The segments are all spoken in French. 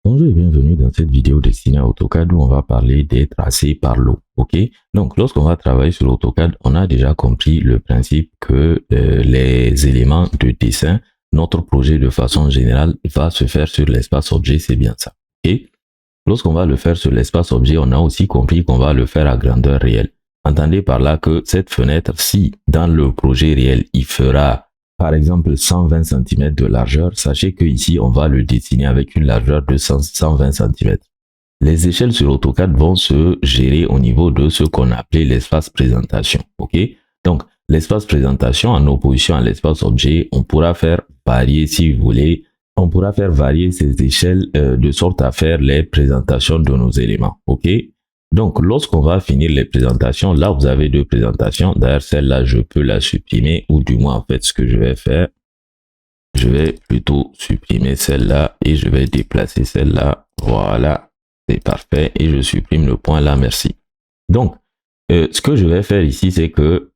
Bonjour et bienvenue dans cette vidéo destinée à AutoCAD où on va parler des tracés par lot. Ok, donc lorsqu'on va travailler sur AutoCAD, on a déjà compris le principe que les éléments de dessin, notre projet de façon générale va se faire sur l'espace objet, c'est bien ça. Ok, lorsqu'on va le faire sur l'espace objet, on a aussi compris qu'on va le faire à grandeur réelle. Entendez par là que cette fenêtre, si dans le projet réel, il fera par exemple 120 cm de largeur, sachez que ici on va le dessiner avec une largeur de 120 cm. Les échelles sur AutoCAD vont se gérer au niveau de ce qu'on appelait l'espace présentation. Ok, donc l'espace présentation en opposition à l'espace objet, on pourra faire varier, si vous voulez, on pourra faire varier ces échelles de sorte à faire les présentations de nos éléments. Ok, donc lorsqu'on va finir les présentations, là vous avez deux présentations. D'ailleurs celle-là je peux la supprimer, ou du moins en fait ce que je vais faire, je vais plutôt supprimer celle-là et je vais déplacer celle-là. Voilà, c'est parfait et je supprime le point là, merci. Donc ce que je vais faire ici, c'est que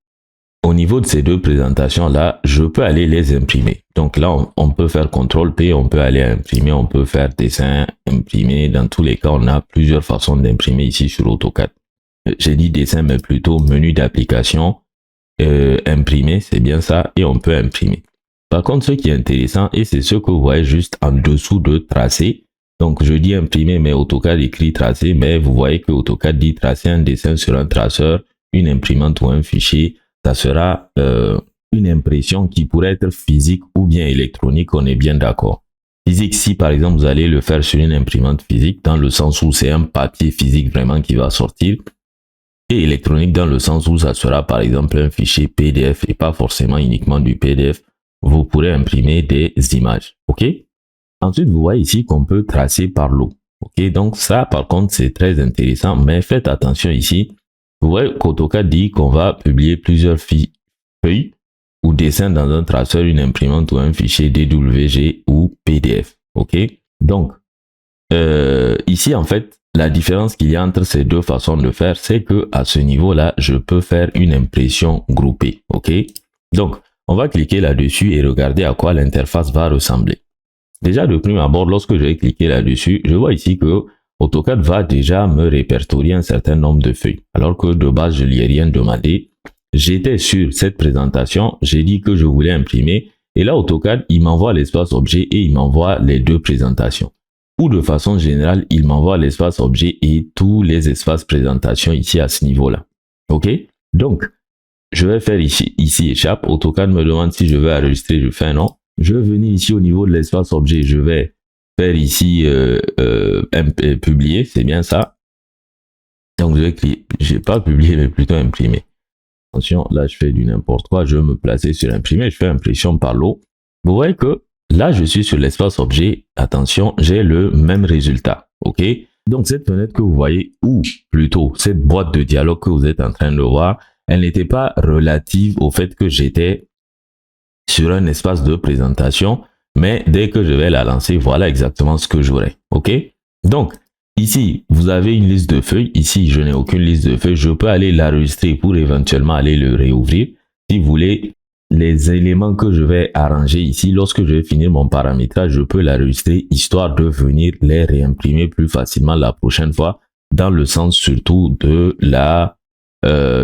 au niveau de ces deux présentations là, je peux aller les imprimer. Donc là on peut faire CTRL-P, on peut aller imprimer, on peut faire dessin, imprimer. Dans tous les cas, on a plusieurs façons d'imprimer ici sur AutoCAD. J'ai dit dessin, mais plutôt menu d'application, imprimer, c'est bien ça, et on peut imprimer. Par contre, ce qui est intéressant, et c'est ce que vous voyez juste en dessous de tracer. Donc je dis imprimer, mais AutoCAD écrit tracer, mais vous voyez que AutoCAD dit tracer un dessin sur un traceur, une imprimante ou un fichier. Ça sera une impression qui pourrait être physique ou bien électronique, on est bien d'accord. Physique, si par exemple vous allez le faire sur une imprimante physique, dans le sens où c'est un papier physique vraiment qui va sortir, et électronique dans le sens où ça sera par exemple un fichier PDF et pas forcément uniquement du PDF, vous pourrez imprimer des images. Ok. Ensuite, vous voyez ici qu'on peut tracer par lot. Ok, donc ça par contre c'est très intéressant, mais faites attention ici. Vous voyez qu'AutoCAD dit qu'on va publier plusieurs feuilles ou dessins dans un traceur, une imprimante ou un fichier DWG ou PDF. Ok, donc ici en fait la différence qu'il y a entre ces deux façons de faire, c'est que à ce niveau là je peux faire une impression groupée. Ok, donc on va cliquer là-dessus et regarder à quoi l'interface va ressembler. Déjà de prime abord, lorsque je vais cliquer là-dessus, je vois ici que AutoCAD va déjà me répertorier un certain nombre de feuilles. Alors que de base, je ne lui ai rien demandé. J'étais sur cette présentation, j'ai dit que je voulais imprimer. Et là, AutoCAD, il m'envoie l'espace objet et il m'envoie les deux présentations. Ou de façon générale, il m'envoie l'espace objet et tous les espaces présentation ici à ce niveau-là. Ok? Donc, je vais faire ici échappe. AutoCAD me demande si je veux enregistrer, je fais un non. Je vais venir ici au niveau de l'espace objet, je vais faire ici publier, c'est bien ça. Donc je vais cliquer, j'ai pas publié mais plutôt imprimer. Attention, là je fais du n'importe quoi, je vais me placer sur imprimer, je fais impression par lot. Vous voyez que là je suis sur l'espace objet, attention, j'ai le même résultat. Ok, donc cette fenêtre que vous voyez, ou plutôt cette boîte de dialogue que vous êtes en train de voir, elle n'était pas relative au fait que j'étais sur un espace de présentation, mais dès que je vais la lancer, voilà exactement ce que j'aurai. Ok, donc ici vous avez une liste de feuilles. Ici je n'ai aucune liste de feuilles, je peux aller l'enregistrer pour éventuellement aller le réouvrir. Si vous voulez, les éléments que je vais arranger ici, lorsque je vais finir mon paramétrage, je peux l'enregistrer histoire de venir les réimprimer plus facilement la prochaine fois, dans le sens surtout de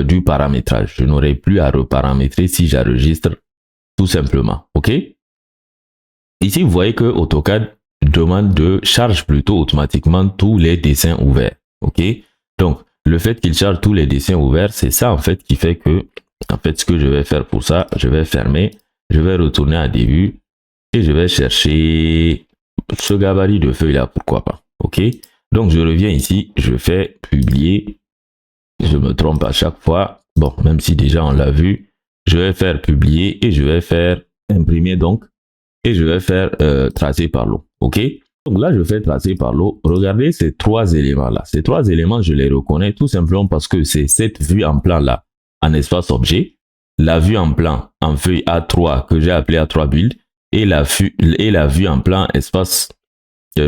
du paramétrage. Je n'aurai plus à reparamétrer si j'enregistre tout simplement. Ok, ici vous voyez que AutoCAD demande de charge plutôt automatiquement tous les dessins ouverts. Ok, donc le fait qu'il charge tous les dessins ouverts, c'est ça en fait qui fait que en fait ce que je vais faire pour ça, je vais fermer, je vais retourner à début et je vais chercher ce gabarit de feuille là, pourquoi pas. Ok, donc je reviens ici, je fais publier, je me trompe à chaque fois, bon même si déjà on l'a vu. Je vais faire publier et je vais faire imprimer donc, et je vais faire tracer par lot. Ok, donc là je fais tracer par lot. Regardez ces trois éléments là. Ces trois éléments, je les reconnais tout simplement parce que c'est cette vue en plan là en espace objet, la vue en plan en feuille A3 que j'ai appelé A3 build, et la vue en plan espace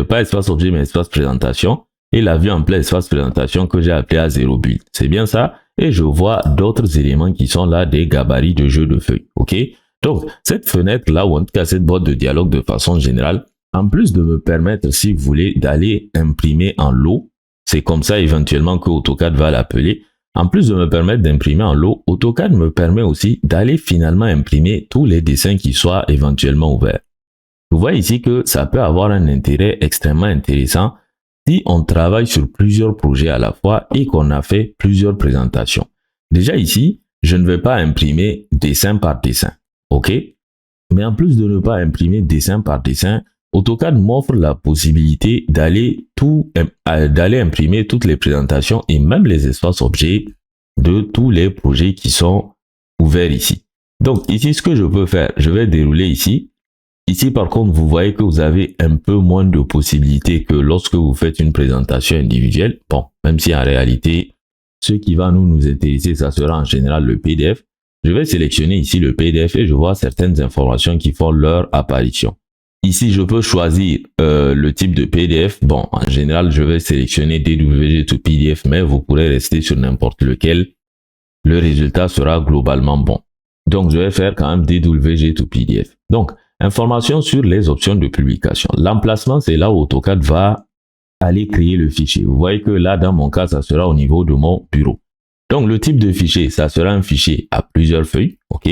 pas espace objet mais espace présentation, et la vue en plan espace présentation que j'ai appelé A0 build. C'est bien ça. Et je vois d'autres éléments qui sont là, des gabarits de jeu de feuilles. Ok, donc cette fenêtre là, ou en tout cas cette boîte de dialogue de façon générale, en plus de me permettre, si vous voulez, d'aller imprimer en lot, c'est comme ça éventuellement que AutoCAD va l'appeler. En plus de me permettre d'imprimer en lot, AutoCAD me permet aussi d'aller finalement imprimer tous les dessins qui soient éventuellement ouverts. Vous voyez ici que ça peut avoir un intérêt extrêmement intéressant si on travaille sur plusieurs projets à la fois et qu'on a fait plusieurs présentations. Déjà ici, je ne vais pas imprimer dessin par dessin, ok? Mais en plus de ne pas imprimer dessin par dessin, AutoCAD m'offre la possibilité d'aller imprimer toutes les présentations et même les espaces objets de tous les projets qui sont ouverts ici. Donc ici, ce que je peux faire, je vais dérouler ici. Ici, par contre, vous voyez que vous avez un peu moins de possibilités que lorsque vous faites une présentation individuelle. Bon, même si en réalité, ce qui va nous intéresser, ça sera en général le PDF. Je vais sélectionner ici le PDF et je vois certaines informations qui font leur apparition. Ici, je peux choisir le type de PDF. Bon, en général, je vais sélectionner DWG to PDF, mais vous pourrez rester sur n'importe lequel. Le résultat sera globalement bon. Donc, je vais faire quand même DWG to PDF. Donc, information sur les options de publication. L'emplacement, c'est là où AutoCAD va aller créer le fichier. Vous voyez que là, dans mon cas, ça sera au niveau de mon bureau. Donc, le type de fichier, ça sera un fichier à plusieurs feuilles. OK.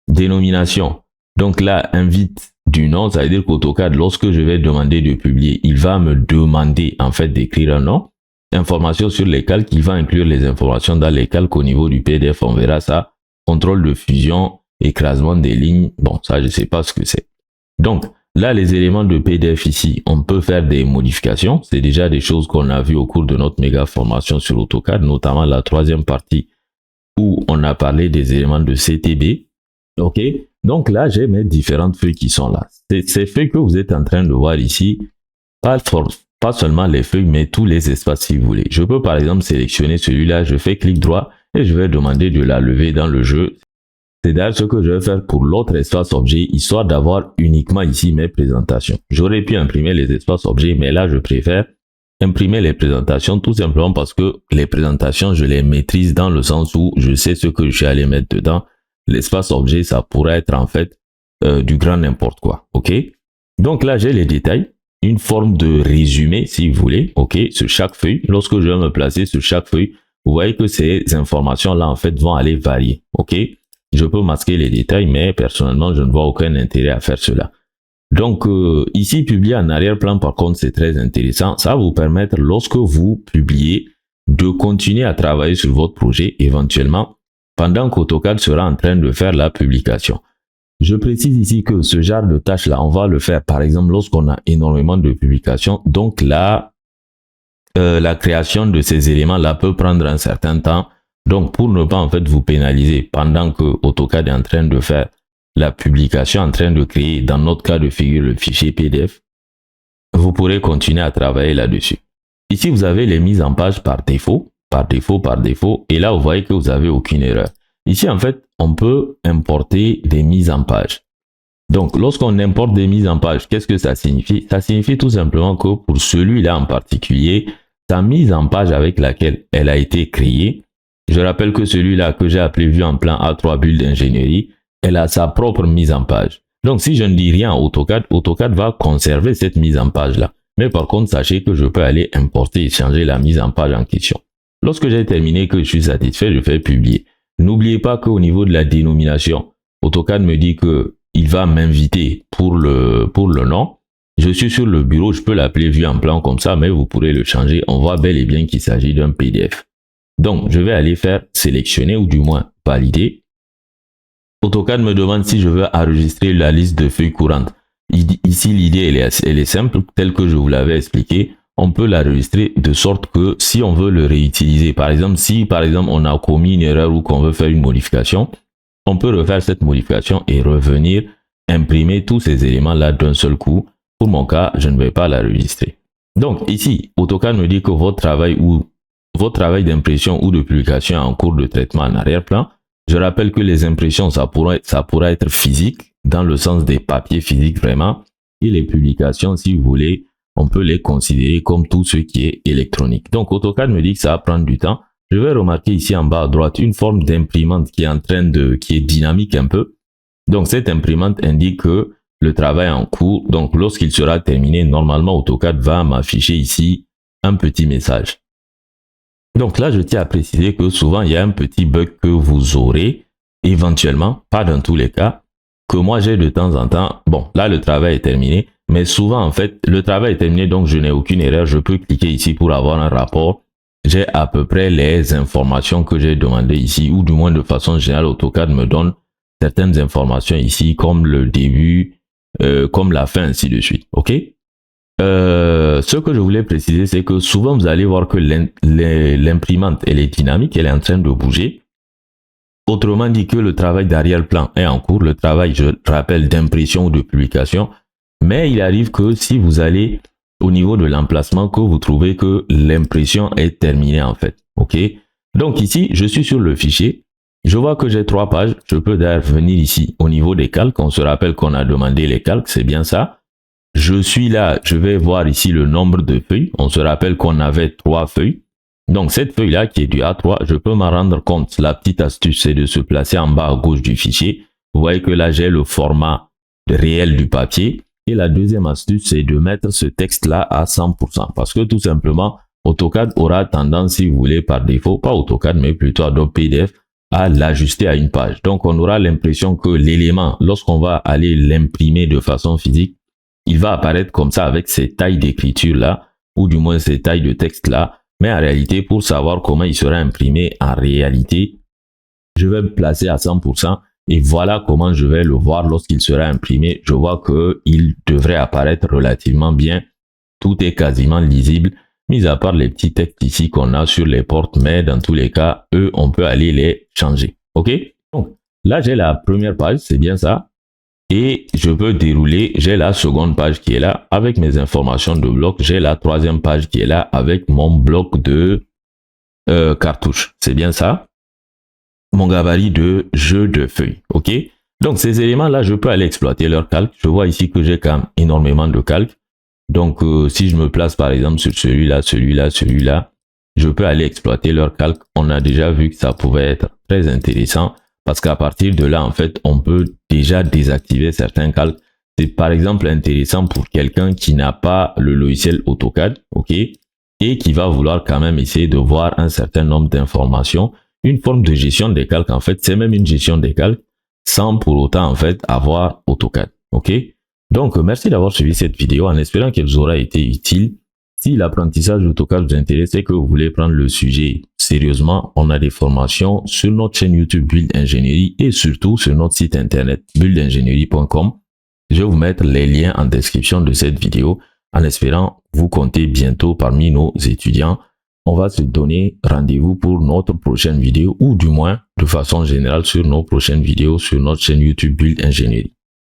Dénomination. Donc là, invite du nom, ça veut dire qu'AutoCAD, lorsque je vais demander de publier, il va me demander en fait d'écrire un nom. Informations sur les calques, il va inclure les informations dans les calques au niveau du PDF, on verra ça. Contrôle de fusion, écrasement des lignes, bon ça je ne sais pas ce que c'est. Donc là, les éléments de PDF ici, on peut faire des modifications. C'est déjà des choses qu'on a vues au cours de notre méga formation sur AutoCAD, notamment la troisième partie où on a parlé des éléments de CTB. Ok, donc là, j'ai mes différentes feuilles qui sont là. Ces feuilles que vous êtes en train de voir ici, pas seulement les feuilles, mais tous les espaces si vous voulez. Je peux par exemple sélectionner celui-là, je fais clic droit et je vais demander de la lever dans le jeu. C'est d'ailleurs ce que je vais faire pour l'autre espace objet, histoire d'avoir uniquement ici mes présentations. J'aurais pu imprimer les espaces objets, mais là, je préfère imprimer les présentations tout simplement parce que les présentations, je les maîtrise dans le sens où je sais ce que je suis allé mettre dedans. L'espace objet, ça pourrait être en fait du grand n'importe quoi. Ok. Donc là, j'ai les détails, une forme de résumé si vous voulez. Ok. Sur chaque feuille, lorsque je vais me placer sur chaque feuille, vous voyez que ces informations-là en fait vont aller varier. Ok. Je peux masquer les détails, mais personnellement, je ne vois aucun intérêt à faire cela. Donc ici, publier en arrière-plan, par contre, c'est très intéressant. Ça va vous permettre, lorsque vous publiez, de continuer à travailler sur votre projet éventuellement pendant qu'AutoCAD sera en train de faire la publication. Je précise ici que ce genre de tâche-là, on va le faire par exemple lorsqu'on a énormément de publications. Donc là, la création de ces éléments-là peut prendre un certain temps. Donc pour ne pas en fait vous pénaliser pendant que AutoCAD est en train de faire la publication, en train de créer dans notre cas de figure le fichier PDF, vous pourrez continuer à travailler là-dessus. Ici, vous avez les mises en page par défaut. Et là, vous voyez que vous n'avez aucune erreur. Ici, en fait, on peut importer des mises en page. Donc, lorsqu'on importe des mises en page, qu'est-ce que ça signifie? Ça signifie tout simplement que pour celui-là en particulier, sa mise en page avec laquelle elle a été créée, je rappelle que celui-là que j'ai appelé vue en plan A3 bulle d'ingénierie, elle a sa propre mise en page. Donc, si je ne dis rien à AutoCAD, AutoCAD va conserver cette mise en page-là. Mais par contre, sachez que je peux aller importer et changer la mise en page en question. Lorsque j'ai terminé, que je suis satisfait, je fais publier. N'oubliez pas qu'au niveau de la dénomination, AutoCAD me dit qu'il va m'inviter pour le nom. Je suis sur le bureau, je peux l'appeler vue en plan comme ça, mais vous pourrez le changer. On voit bel et bien qu'il s'agit d'un PDF. Donc, je vais aller faire sélectionner ou du moins valider. AutoCAD me demande si je veux enregistrer la liste de feuilles courantes. Ici, l'idée, elle est simple, telle que je vous l'avais expliqué. On peut l'enregistrer de sorte que si on veut le réutiliser, par exemple, si par exemple on a commis une erreur ou qu'on veut faire une modification, on peut refaire cette modification et revenir imprimer tous ces éléments-là d'un seul coup. Pour mon cas, je ne vais pas l'enregistrer. Donc ici, AutoCAD me dit que votre travail d'impression ou de publication est en cours de traitement en arrière-plan. Je rappelle que les impressions, ça pourra être physique, dans le sens des papiers physiques vraiment, et les publications, si vous voulez, on peut les considérer comme tout ce qui est électronique. Donc AutoCAD me dit que ça va prendre du temps. Je vais remarquer ici en bas à droite une forme d'imprimante qui est dynamique un peu. Donc cette imprimante indique que le travail en cours. Donc, lorsqu'il sera terminé, normalement, AutoCAD va m'afficher ici un petit message. Donc là, je tiens à préciser que souvent, il y a un petit bug que vous aurez, éventuellement, pas dans tous les cas, que moi j'ai de temps en temps. Bon, là, le travail est terminé, mais souvent, en fait, le travail est terminé, donc je n'ai aucune erreur. Je peux cliquer ici pour avoir un rapport. J'ai à peu près les informations que j'ai demandées ici, ou du moins de façon générale, AutoCAD me donne certaines informations ici, comme le début, comme la fin, ainsi de suite. OK? Ce que je voulais préciser, c'est que souvent, vous allez voir que l'imprimante, elle est dynamique, elle est en train de bouger. Autrement dit que le travail d'arrière-plan est en cours, le travail, je rappelle, d'impression ou de publication. Mais il arrive que si vous allez au niveau de l'emplacement, que vous trouvez que l'impression est terminée en fait. OK? Donc ici, je suis sur le fichier. Je vois que j'ai 3 pages. Je peux d'ailleurs venir ici au niveau des calques. On se rappelle qu'on a demandé les calques, c'est bien ça. Je suis là, je vais voir ici le nombre de feuilles. On se rappelle qu'on avait 3 feuilles. Donc cette feuille-là qui est du A3, je peux m'en rendre compte. La petite astuce, c'est de se placer en bas à gauche du fichier. Vous voyez que là, j'ai le format réel du papier. Et la deuxième astuce, c'est de mettre ce texte-là à 100%. Parce que tout simplement, AutoCAD aura tendance, si vous voulez, par défaut, pas AutoCAD, mais plutôt Adobe PDF, à l'ajuster à une page. Donc, on aura l'impression que l'élément, lorsqu'on va aller l'imprimer de façon physique, il va apparaître comme ça avec ces tailles d'écriture-là, ou du moins ces tailles de texte-là. Mais en réalité, pour savoir comment il sera imprimé en réalité, je vais me placer à 100%. Et voilà comment je vais le voir lorsqu'il sera imprimé. Je vois qu'il devrait apparaître relativement bien. Tout est quasiment lisible, mis à part les petits textes ici qu'on a sur les portes. Mais dans tous les cas, eux, on peut aller les changer. OK? Donc, là, j'ai la première page, c'est bien ça. Et je peux dérouler. J'ai la seconde page qui est là avec mes informations de bloc. J'ai la troisième page qui est là avec mon bloc de cartouche. C'est bien ça. Mon gabarit de jeu de feuilles. OK? Donc, ces éléments-là, je peux aller exploiter leur calque. Je vois ici que j'ai quand même énormément de calques. Donc, si je me place par exemple sur celui-là, celui-là, celui-là, je peux aller exploiter leur calque. On a déjà vu que ça pouvait être très intéressant parce qu'à partir de là, en fait, on peut déjà désactiver certains calques. C'est par exemple intéressant pour quelqu'un qui n'a pas le logiciel AutoCAD, OK? Et qui va vouloir quand même essayer de voir un certain nombre d'informations. Une forme de gestion des calques, en fait, c'est même une gestion des calques sans pour autant, en fait, avoir AutoCAD. OK? Donc, merci d'avoir suivi cette vidéo en espérant qu'elle vous aura été utile. Si l'apprentissage d'AutoCAD vous intéresse et que vous voulez prendre le sujet sérieusement, on a des formations sur notre chaîne YouTube Build Ingénierie et surtout sur notre site internet buildingénierie.com. Je vais vous mettre les liens en description de cette vidéo en espérant vous compter bientôt parmi nos étudiants. On va se donner rendez-vous pour notre prochaine vidéo ou du moins de façon générale sur nos prochaines vidéos sur notre chaîne YouTube Build Ingénierie.